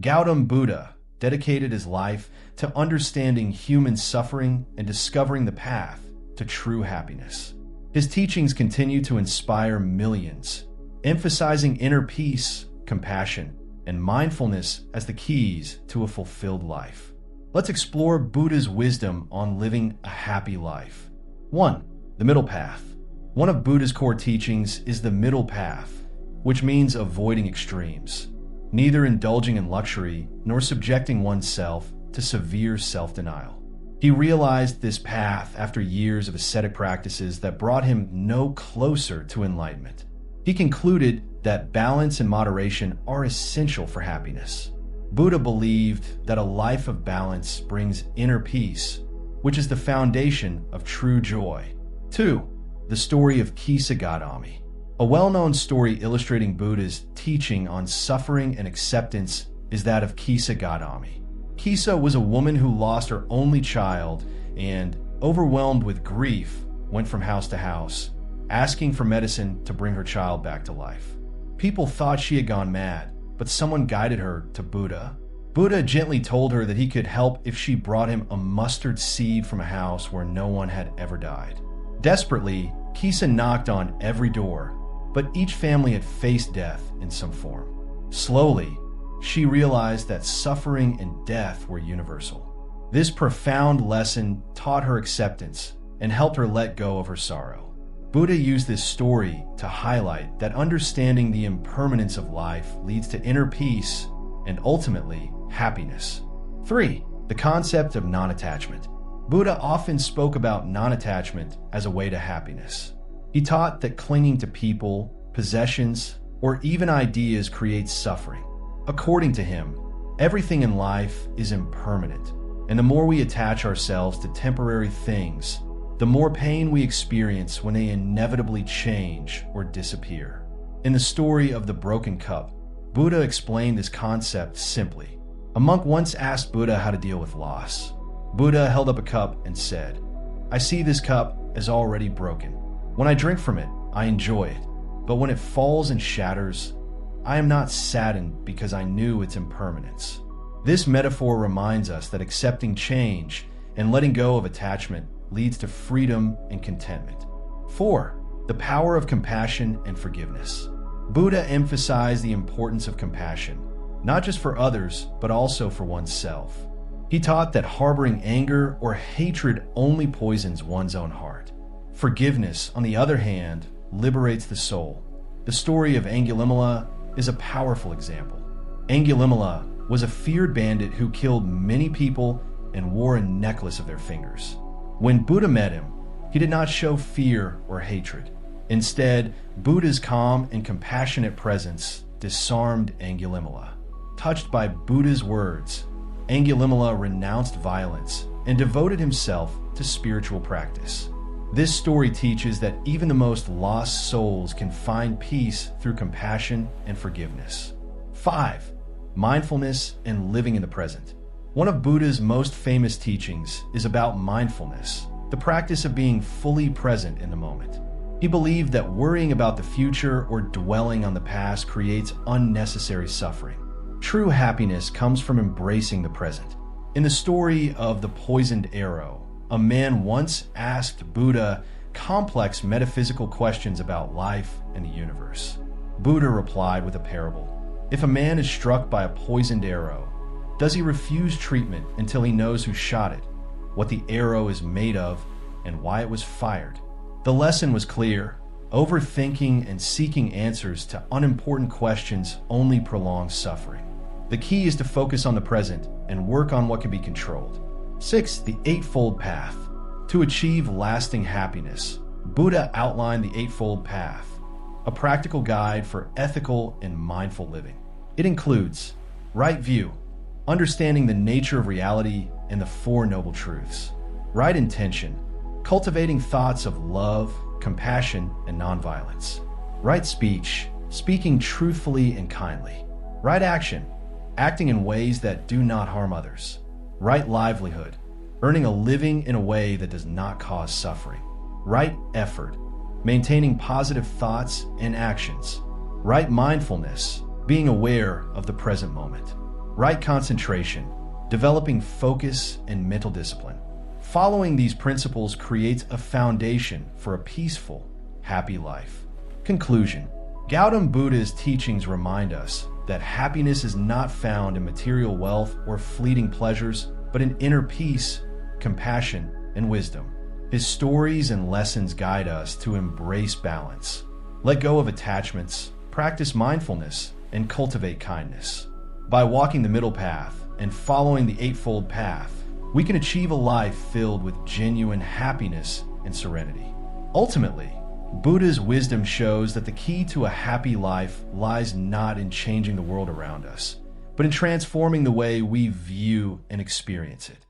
Gautama Buddha dedicated his life to understanding human suffering and discovering the path to true happiness. His teachings continue to inspire millions, emphasizing inner peace, compassion, and mindfulness as the keys to a fulfilled life. Let's explore Buddha's wisdom on living a happy life. 1. The middle path. One of Buddha's core teachings is the middle path, which means avoiding extremes, neither indulging in luxury nor subjecting oneself to severe self-denial. He realized this path after years of ascetic practices that brought him no closer to enlightenment. He concluded that balance and moderation are essential for happiness. Buddha believed that a life of balance brings inner peace, which is the foundation of true joy. 2. The story of Kisa Gotami. A well-known story illustrating Buddha's teaching on suffering and acceptance is that of Kisa Gotami. Kisa was a woman who lost her only child and, overwhelmed with grief, went from house to house, asking for medicine to bring her child back to life. People thought she had gone mad, but someone guided her to Buddha. Buddha gently told her that he could help if she brought him a mustard seed from a house where no one had ever died. Desperately, Kisa knocked on every door, but each family had faced death in some form. Slowly, she realized that suffering and death were universal. This profound lesson taught her acceptance and helped her let go of her sorrow. Buddha used this story to highlight that understanding the impermanence of life leads to inner peace and ultimately happiness. 3. The concept of non-attachment. Buddha often spoke about non-attachment as a way to happiness. He taught that clinging to people, possessions, or even ideas creates suffering. According to him, everything in life is impermanent, and the more we attach ourselves to temporary things, the more pain we experience when they inevitably change or disappear. In the story of the broken cup, Buddha explained this concept simply. A monk once asked Buddha how to deal with loss. Buddha held up a cup and said, "I see this cup as already broken. When I drink from it, I enjoy it, but when it falls and shatters, I am not saddened because I knew its impermanence." This metaphor reminds us that accepting change and letting go of attachment leads to freedom and contentment. 4. The power of compassion and forgiveness. Buddha emphasized the importance of compassion, not just for others, but also for oneself. He taught that harboring anger or hatred only poisons one's own heart. Forgiveness, on the other hand, liberates the soul. The story of Angulimala is a powerful example. Angulimala was a feared bandit who killed many people and wore a necklace of their fingers. When Buddha met him, he did not show fear or hatred. Instead, Buddha's calm and compassionate presence disarmed Angulimala. Touched by Buddha's words, Angulimala renounced violence and devoted himself to spiritual practice. This story teaches that even the most lost souls can find peace through compassion and forgiveness. 5. Mindfulness and living in the present. One of Buddha's most famous teachings is about mindfulness, the practice of being fully present in the moment. He believed that worrying about the future or dwelling on the past creates unnecessary suffering. True happiness comes from embracing the present. In the story of the poisoned arrow, a man once asked Buddha complex metaphysical questions about life and the universe. Buddha replied with a parable. If a man is struck by a poisoned arrow, does he refuse treatment until he knows who shot it, what the arrow is made of, and why it was fired? The lesson was clear. Overthinking and seeking answers to unimportant questions only prolong suffering. The key is to focus on the present and work on what can be controlled. 6. The Eightfold Path. To achieve lasting happiness, Buddha outlined the Eightfold Path, a practical guide for ethical and mindful living. It includes right view, understanding the nature of reality and the Four Noble Truths. Right intention, cultivating thoughts of love, compassion, and nonviolence. Right speech, speaking truthfully and kindly. Right action, acting in ways that do not harm others. Right livelihood, earning a living in a way that does not cause suffering. Right effort, maintaining positive thoughts and actions. Right mindfulness, being aware of the present moment. right concentration, developing focus and mental discipline. Following these principles creates a foundation for a peaceful, happy life. Conclusion. Gautama Buddha's teachings remind us that happiness is not found in material wealth or fleeting pleasures, but in inner peace, compassion, and wisdom. His stories and lessons guide us to embrace balance, let go of attachments, practice mindfulness, and cultivate kindness. By walking the middle path and following the Eightfold Path, we can achieve a life filled with genuine happiness and serenity. Ultimately, Buddha's wisdom shows that the key to a happy life lies not in changing the world around us, but in transforming the way we view and experience it.